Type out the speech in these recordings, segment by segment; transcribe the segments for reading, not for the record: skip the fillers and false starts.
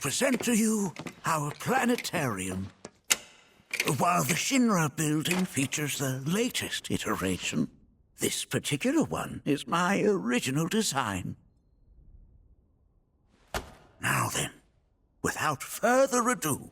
present to you our planetarium. While the Shinra building features the latest iteration, this particular one is my original design. Now then, without further ado,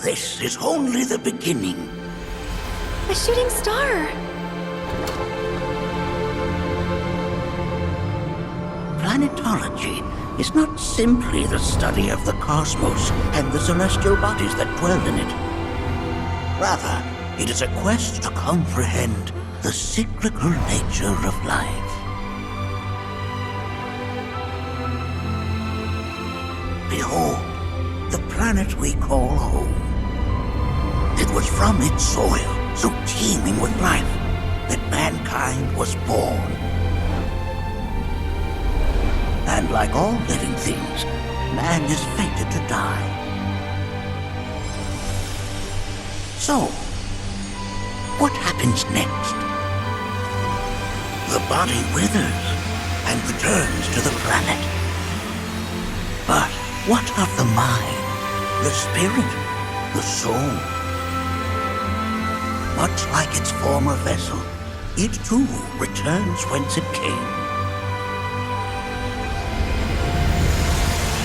this is only the beginning. A shooting star! Planetology is not simply the study of the cosmos and the celestial bodies that dwell in it. Rather, it is a quest to comprehend the cyclical nature of life. Behold, the planet we call home. It was from its soil, so teeming with life, that mankind was born. And like all living things, man is fated to die. So, what happens next? The body withers and returns to the planet. But what of the mind, the spirit, the soul? Much like its former vessel, it too returns whence it came.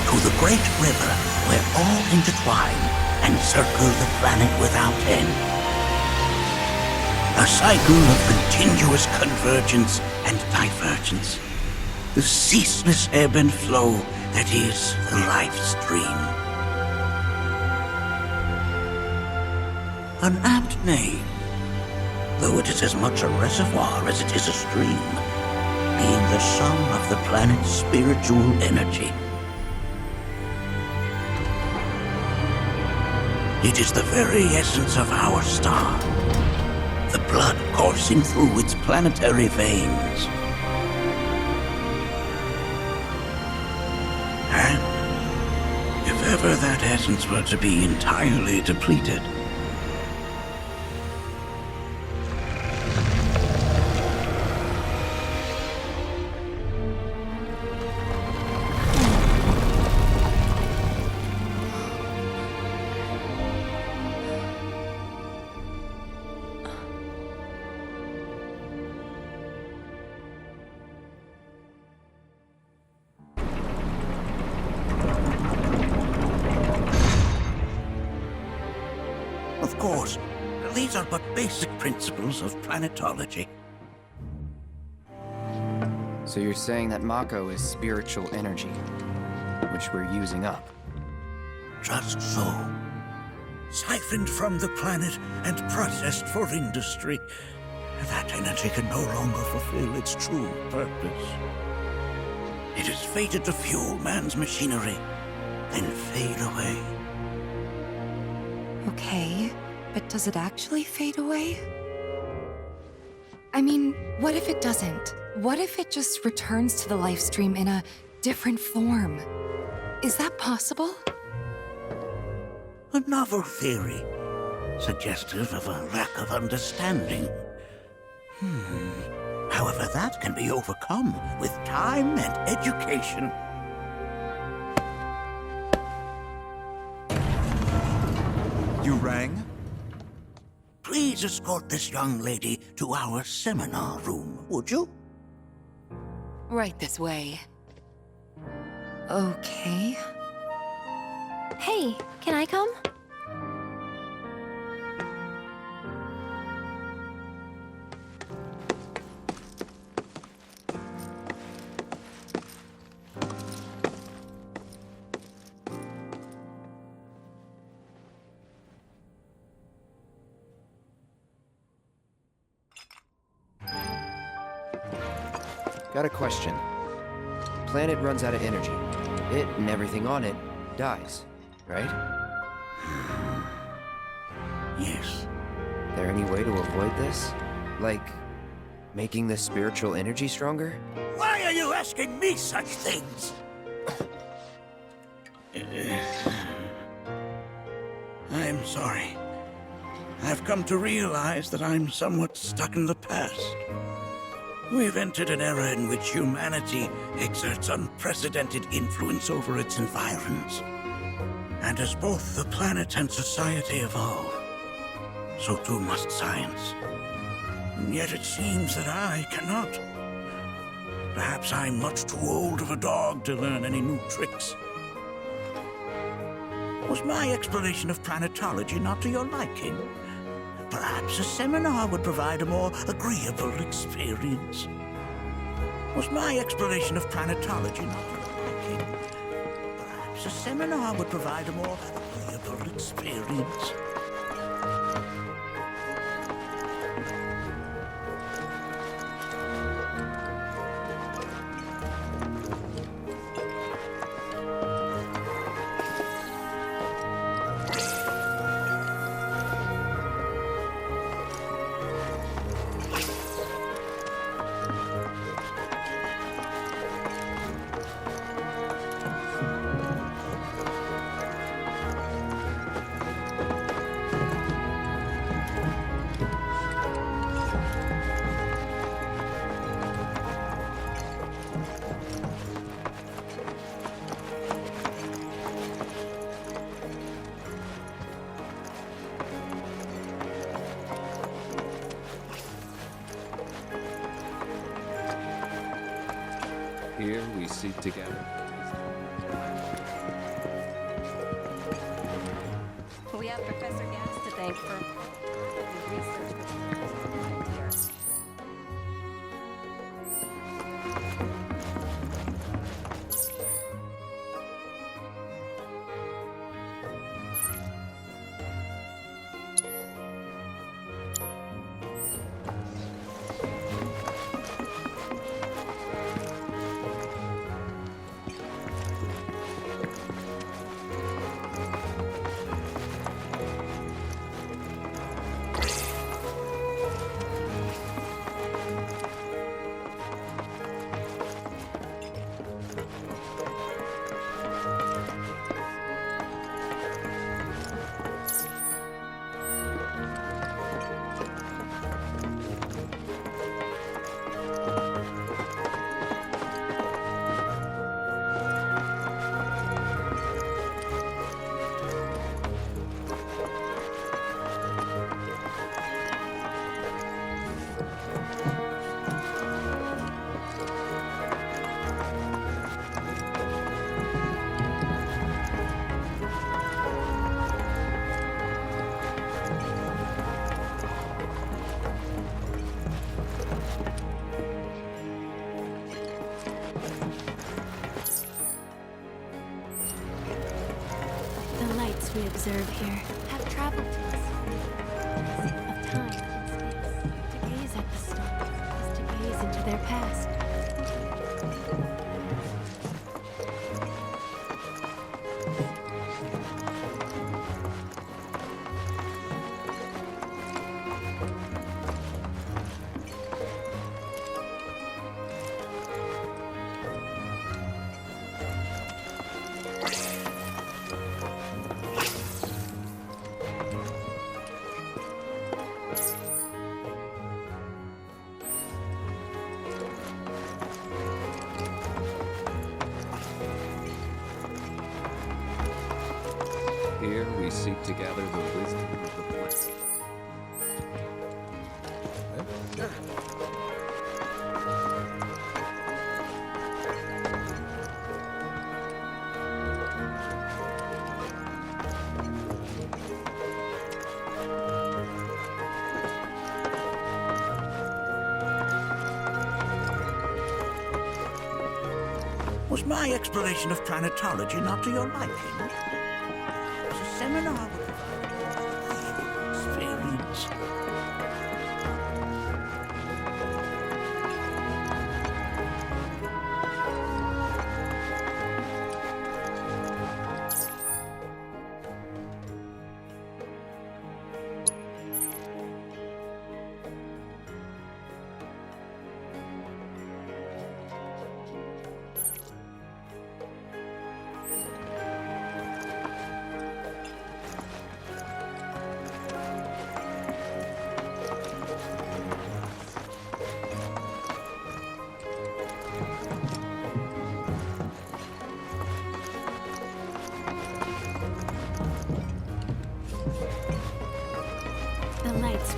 To the great river where all intertwine and circle the planet without end. A cycle of continuous convergence and divergence. The ceaseless ebb and flow that is the life stream. An apt name, though it is as much a reservoir as it is a stream, being the sum of the planet's spiritual energy. It is the very essence of our star, the blood coursing through its planetary veins. And if ever that essence were to be entirely depleted, of course, these are but basic principles of planetology. So you're saying that Mako is spiritual energy, which we're using up? Just so. Siphoned from the planet and processed for industry, that energy can no longer fulfill its true purpose. It is fated to fuel man's machinery, then fade away. Okay, but does it actually fade away? I mean, what if it doesn't? What if it just returns to the life stream in a different form? Is that possible? A novel theory, suggestive of a lack of understanding. However, that can be overcome with time and education. You rang? Please escort this young lady to our seminar room, would you? Right this way. Okay. Hey, can I come? got a question. Planet runs out of energy. It and everything on it dies, right? Yes. There any way to avoid this? Like, making the spiritual energy stronger? Why are you asking me such things? I'm sorry. I've come to realize that I'm somewhat stuck in the past. We've entered an era in which humanity exerts unprecedented influence over its environs. And as both the planet and society evolve, so too must science. And yet it seems that I cannot. Perhaps I'm much too old of a dog to learn any new tricks. Was my explanation of planetology not to your liking? Perhaps a seminar would provide a more agreeable experience. Was my explanation of planetology not to your liking? Perhaps a seminar would provide a more agreeable experience. Here we seek together. We have Professor Gas to thank for his research here. The lights we observe here have traveled to us of time and space. To gaze at the stars is to gaze into their past. Here we seek to gather the wisdom of the planet. Was my explanation of planetology not to your liking? Was a seminar would provide a agreeable experience.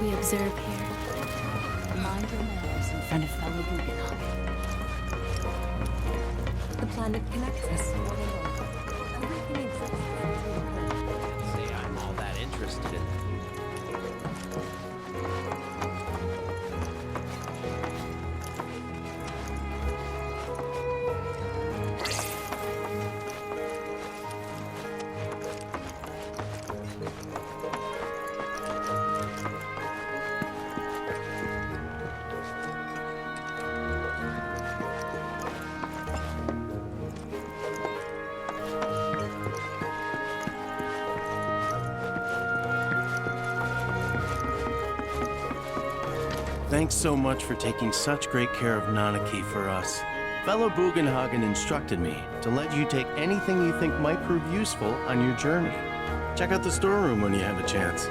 we observe here. Mind your manners in front of fellow Guggenheim. The planet connects us. Everything exists. Can't say I'm all that interested in that. Thanks so much for taking such great care of Nanaki for us. Fellow Bugenhagen instructed me to let you take anything you think might prove useful on your journey. Check out the storeroom when you have a chance.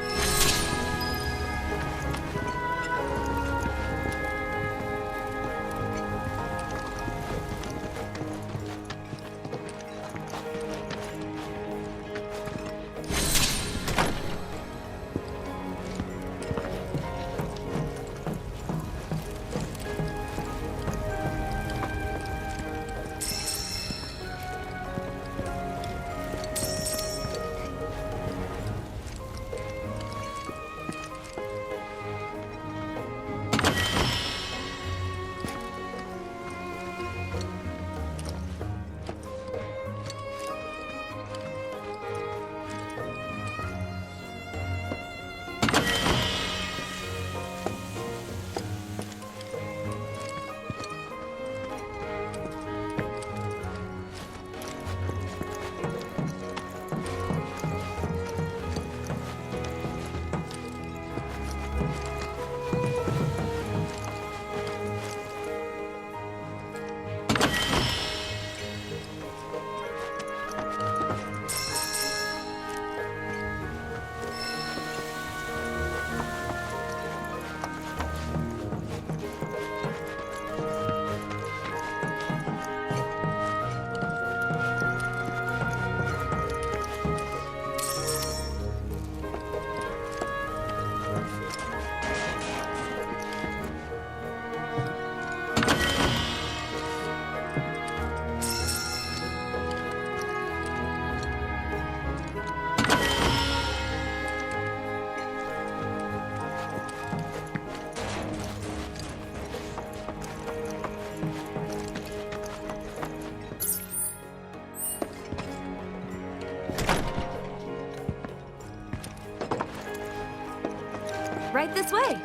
Right this way.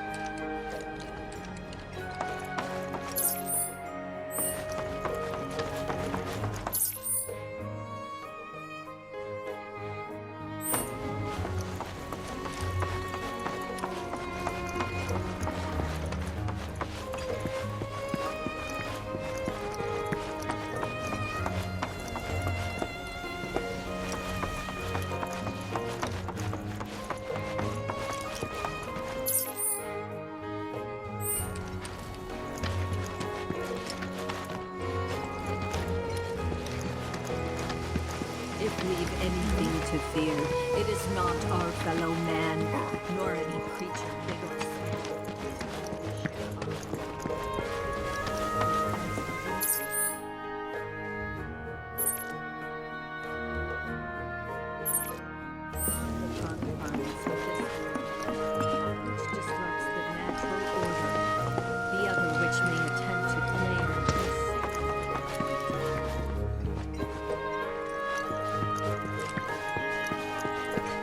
If we've anything to fear, it is not our fellow man, nor any creature big or small. On the confines of this world, which disrupts the natural order, the other which may attempt to claim peace.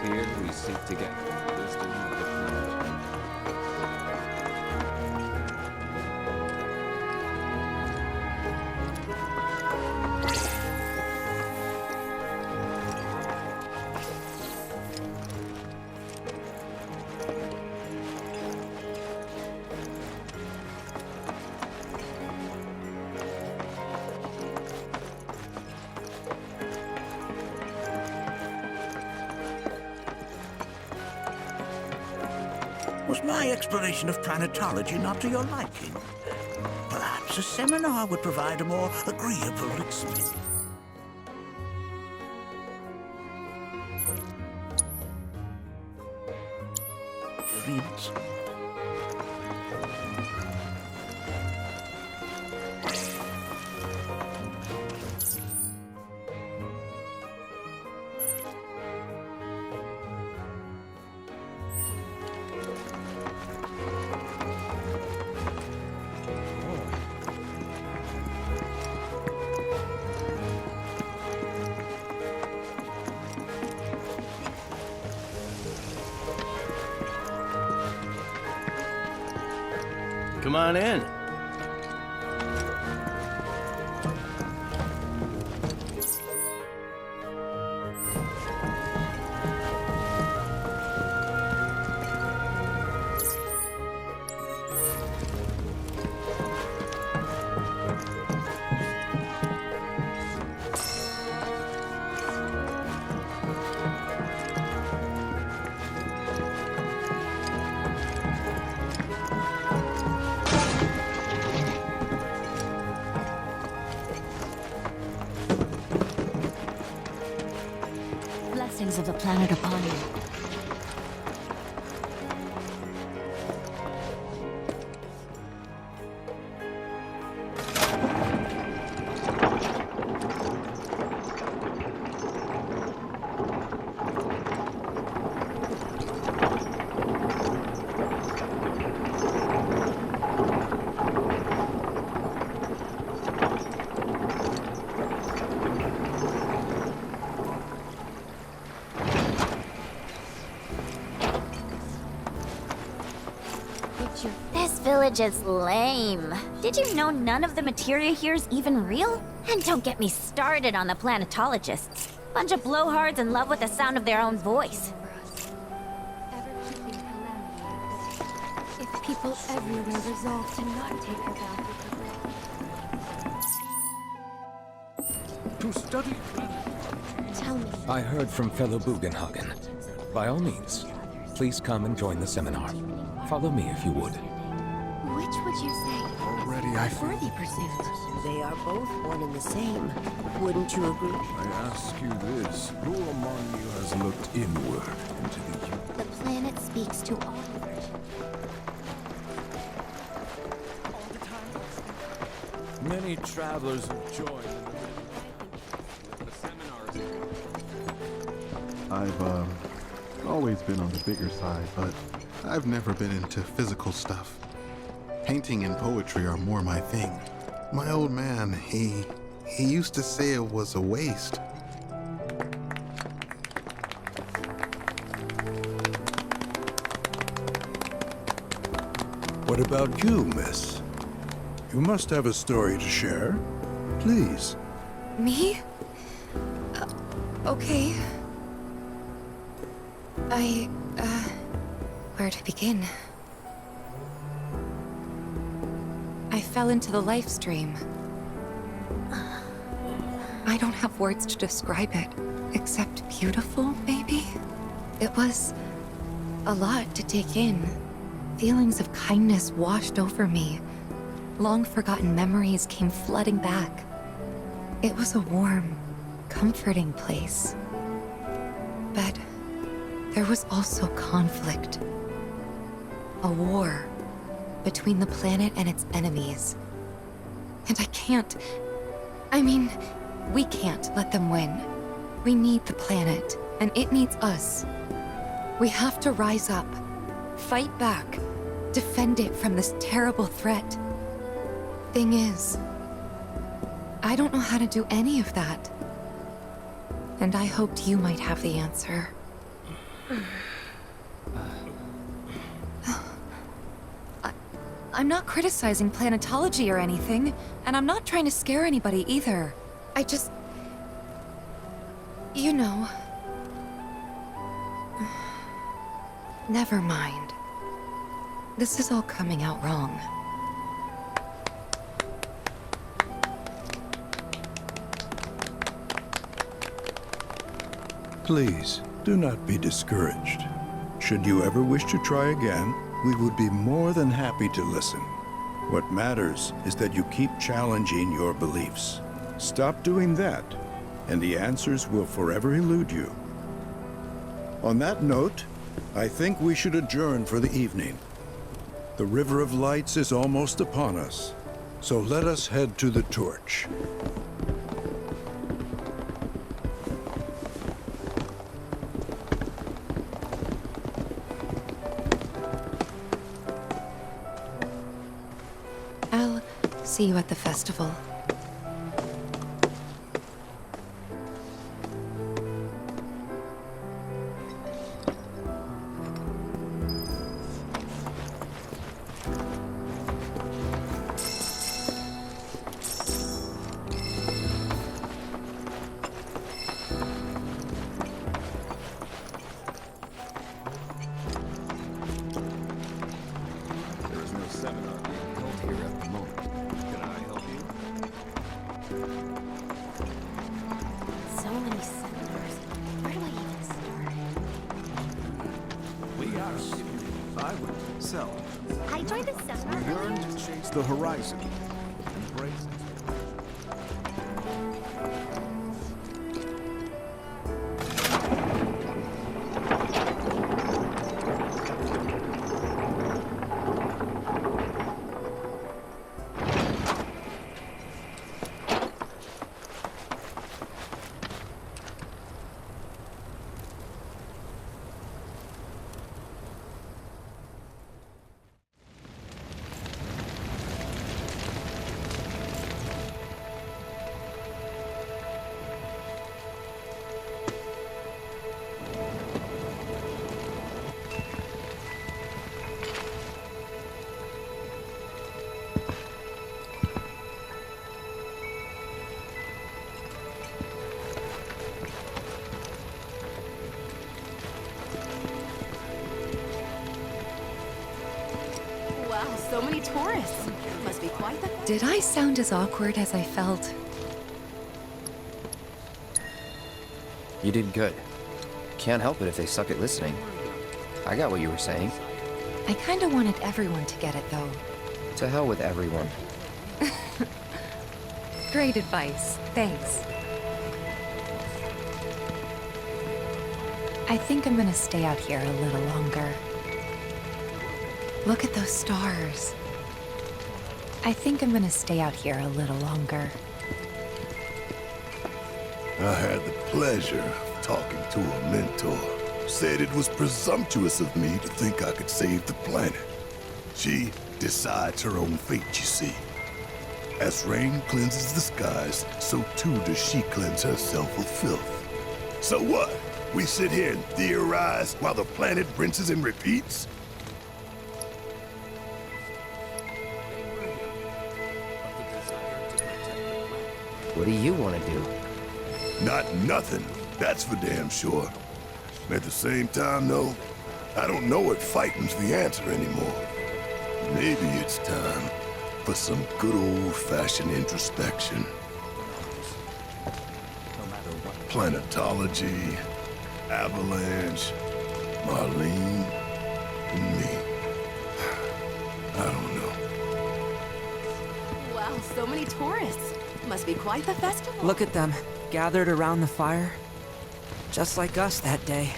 Here we seek together the wisdom of the planet. Was my explanation of planetology not to your liking? Perhaps a seminar would provide a more agreeable experience. Come on in. Blessings of the planet upon you. This village is lame. Did you know none of the materia here is even real? And don't get me started on the planetologists. Bunch of blowhards in love with the sound of their own voice. Ever-keeping calamity. If people everywhere resolve to not take her back. To study. Tell me. I heard from fellow Bugenhagen. By all means, please come and join the seminar. Follow me if you would. Which would you say? Already I feel Worthy pursuit. They are both one and the same. Wouldn't you agree? I ask you this, who among you has looked inward into the The planet speaks to all virgins. Many travelers have joined in The seminars. I've always been on the bigger side, but I've never been into physical stuff. Painting and poetry are more my thing. My old man, he used to say it was a waste. What about you, miss? You must have a story to share. Please. Me? Okay. Where to begin? I fell into the life stream. I don't have words to describe it, except beautiful, maybe? It was a lot to take in. Feelings of kindness washed over me. Long-forgotten memories came flooding back. It was a warm, comforting place. But there was also conflict. A war between the planet and its enemies. And we can't let them win. We need the planet, and it needs us. We have to rise up, fight back, defend it from this terrible threat. Thing is, I don't know how to do any of that. And I hoped you might have the answer. I'm not criticizing planetology or anything, and I'm not trying to scare anybody either. I just... You know... Never mind. This is all coming out wrong. Please, do not be discouraged. Should you ever wish to try again, we would be more than happy to listen. What matters is that you keep challenging your beliefs. Stop doing that, and the answers will forever elude you. On that note, I think we should adjourn for the evening. The River of Lights is almost upon us, so let us head to the torch. I'll see you at the festival. excel. I joined the seminar. We yearn to chase the horizon. Embrace it. Wow, so many tourists. Must be quite the... Did I sound as awkward as I felt? You did good. Can't help it if they suck at listening. I got what you were saying. I kinda wanted everyone to get it, though. To hell with everyone. Great advice. Thanks. I think I'm gonna stay out here a little longer. Look at those stars. I think I'm gonna stay out here a little longer. I had the pleasure of talking to a mentor. Said it was presumptuous of me to think I could save the planet. She decides her own fate, you see. As rain cleanses the skies, so too does she cleanse herself of filth. So what? We sit here and theorize while the planet rinses and repeats? What do you want to do? Not nothing, that's for damn sure. At the same time, though, I don't know if fighting's the answer anymore. Maybe it's time for some good old-fashioned introspection. Planetology, Avalanche, Marlene, and me. I don't know. Wow, so many tourists. Must be quite the festival. Look at them, gathered around the fire. Just like us that day.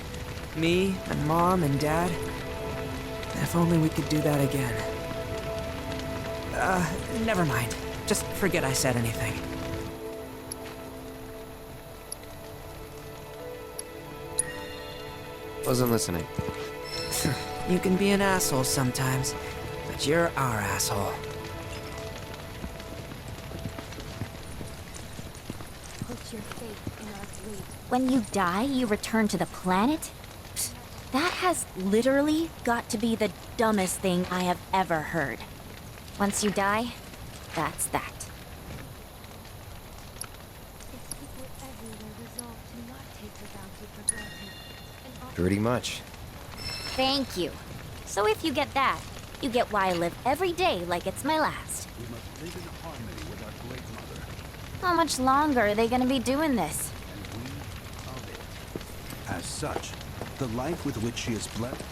Me, and Mom, and Dad. If only we could do that again. Never mind. Just forget I said anything. Wasn't listening. You can be an asshole sometimes, but you're our asshole. Put your faith in our fleet. When you die, you return to the planet? Psst, that has literally got to be the dumbest thing I have ever heard. Once you die, that's that. If people everywhere resolve to not take the bounty for granted, and offer Pretty much. Thank you. So if you get that, you get why I live every day like it's my last. We must live in harmony with our great mother. How much longer are they gonna be doing this? And we of it. As such, the life with which she is blessed.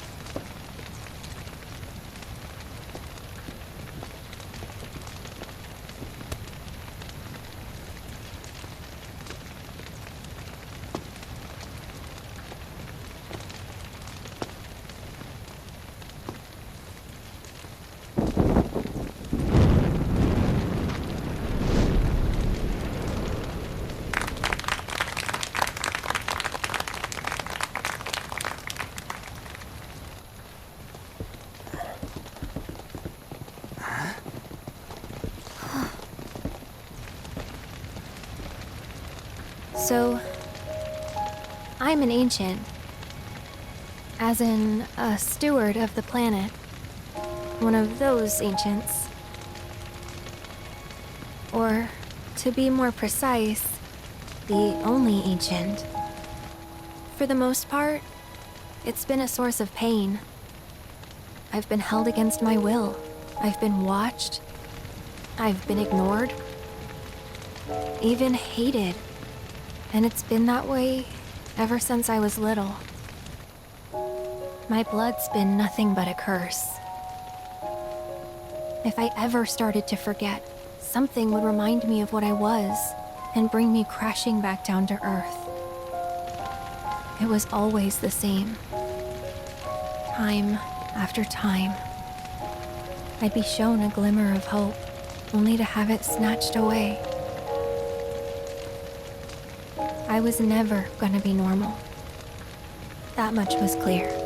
So, I'm an ancient. As in, a steward of the planet. One of those ancients. Or, to be more precise, the only ancient. For the most part, it's been a source of pain. I've been held against my will. I've been watched. I've been ignored. Even hated. And it's been that way ever since I was little. My blood's been nothing but a curse. If I ever started to forget, something would remind me of what I was and bring me crashing back down to Earth. It was always the same. Time after time. I'd be shown a glimmer of hope, only to have it snatched away. I was never gonna be normal. That much was clear.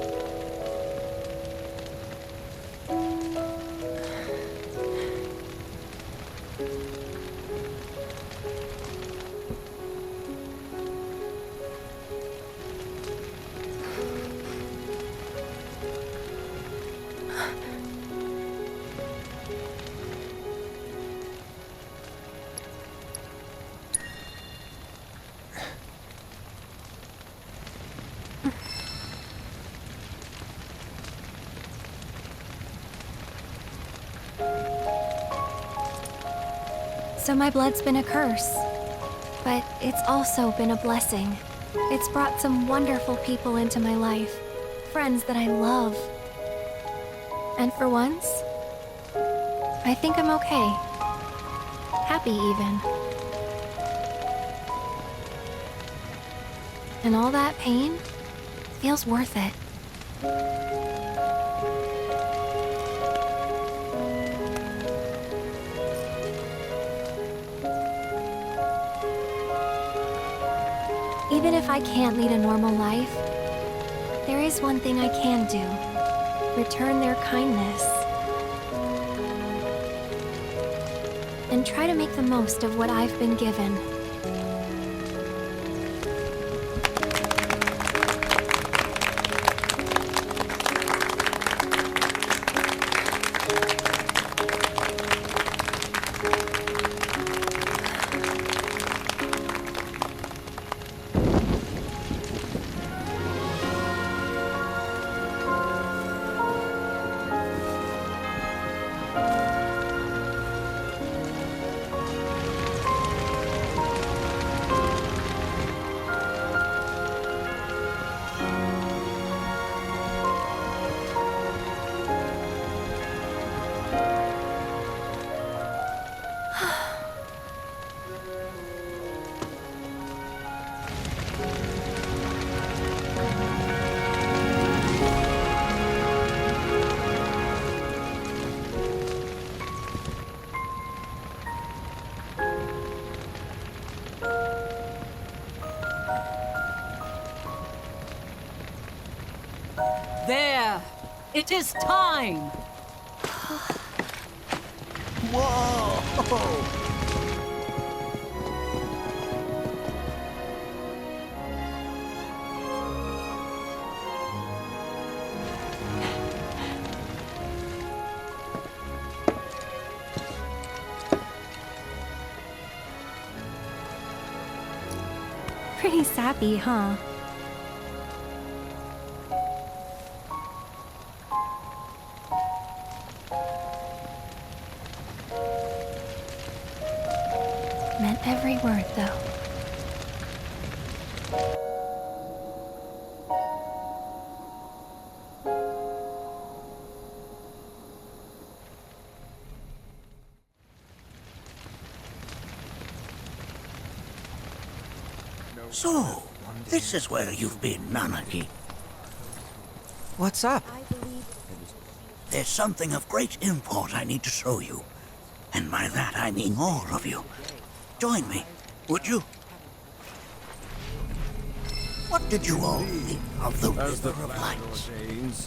So my blood's been a curse, but it's also been a blessing. It's brought some wonderful people into my life, friends that I love. And for once, I think I'm okay. Happy even. And all that pain feels worth it. Even if I can't lead a normal life, there is one thing I can do. Return their kindness. And try to make the most of what I've been given. There! It is time! Whoa! Pretty sappy, huh? Meant every word, though. So, this is where you've been, Nanaki. What's up? There's something of great import I need to show you. And by that I mean all of you. Join me, would you? What did you all think of the River of Lights?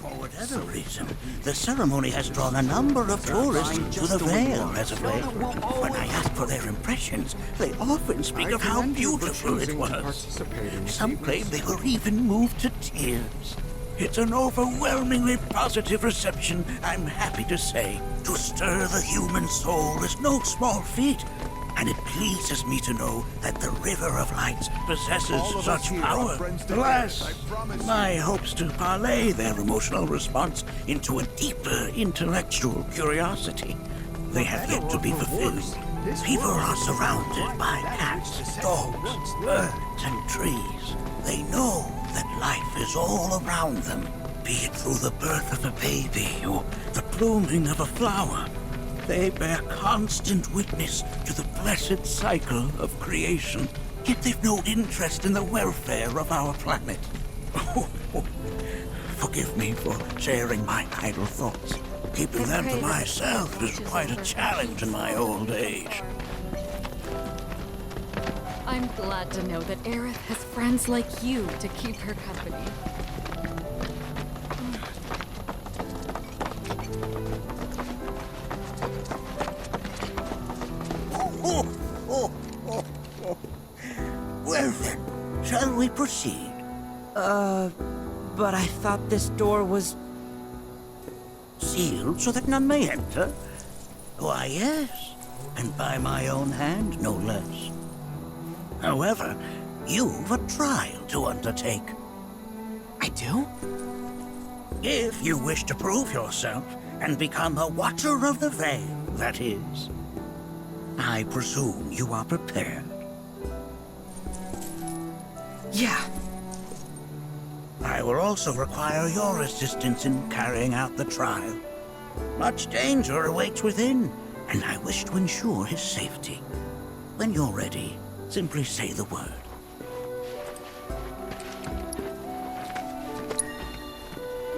For whatever reason, the ceremony has drawn a number of tourists to the Vale as of late. When I ask for their impressions, they often speak of how beautiful it was. Some claim they were even moved to tears. It's an overwhelmingly positive reception, I'm happy to say. To stir the human soul is no small feat, and it pleases me to know that the River of Lights possesses such power. Alas, my hopes to parlay their emotional response into a deeper intellectual curiosity, they have yet to be fulfilled. People are surrounded by cats, dogs, birds, and trees. They know that life is all around them, be it through the birth of a baby or the blooming of a flower. They bear constant witness to the blessed cycle of creation, yet they've no interest in the welfare of our planet. Forgive me for sharing my idle thoughts. Keeping them to myself is quite a challenge in my old age. I'm glad to know that Aerith has friends like you to keep her company. Well then, shall we proceed? But I thought this door was... Sealed so that none may enter? Why, yes. And by my own hand, no less. However, you've a trial to undertake. I do? If you wish to prove yourself and become a Watcher of the Veil, that is. I presume you are prepared. Yeah. I will also require your assistance in carrying out the trial. Much danger awaits within, and I wish to ensure his safety. When you're ready, simply say the word.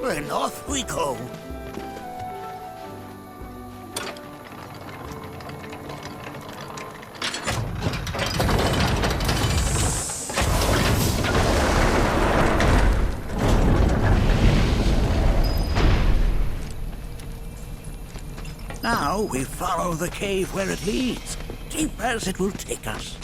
Then off we go. Now we follow the cave where it leads, deep as it will take us.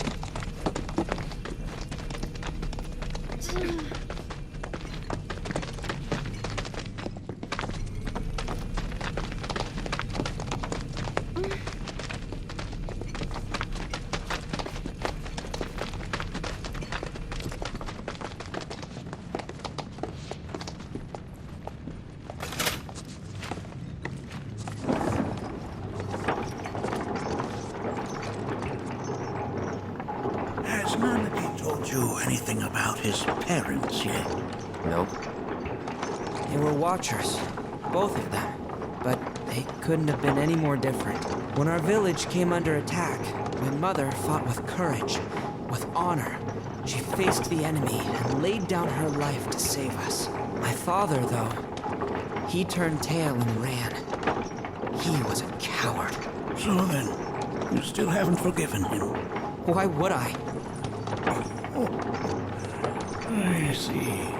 Has Nanaki told you anything about his parents yet? Nope. They were Watchers. Both of them. But they couldn't have been any more different. When our village came under attack, my mother fought with courage, with honor. She faced the enemy and laid down her life to save us. My father, though, he turned tail and ran. He was a coward. So then, you still haven't forgiven him? Why would I? I see.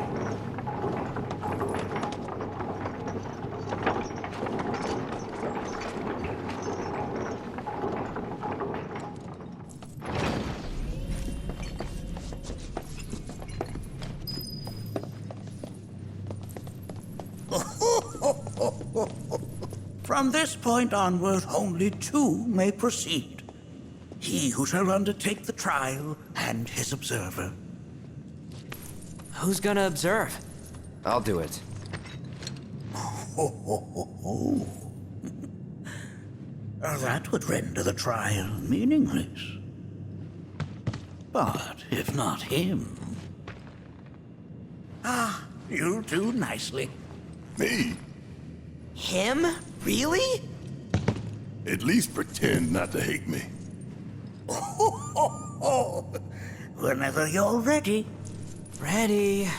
From this point onward, only two may proceed. He who shall undertake the trial and his observer. Who's gonna observe? I'll do it. That would render the trial meaningless. But if not him... Ah, you'll do nicely. Me? Him? Really? At least pretend not to hate me. Whenever you're ready. Ready.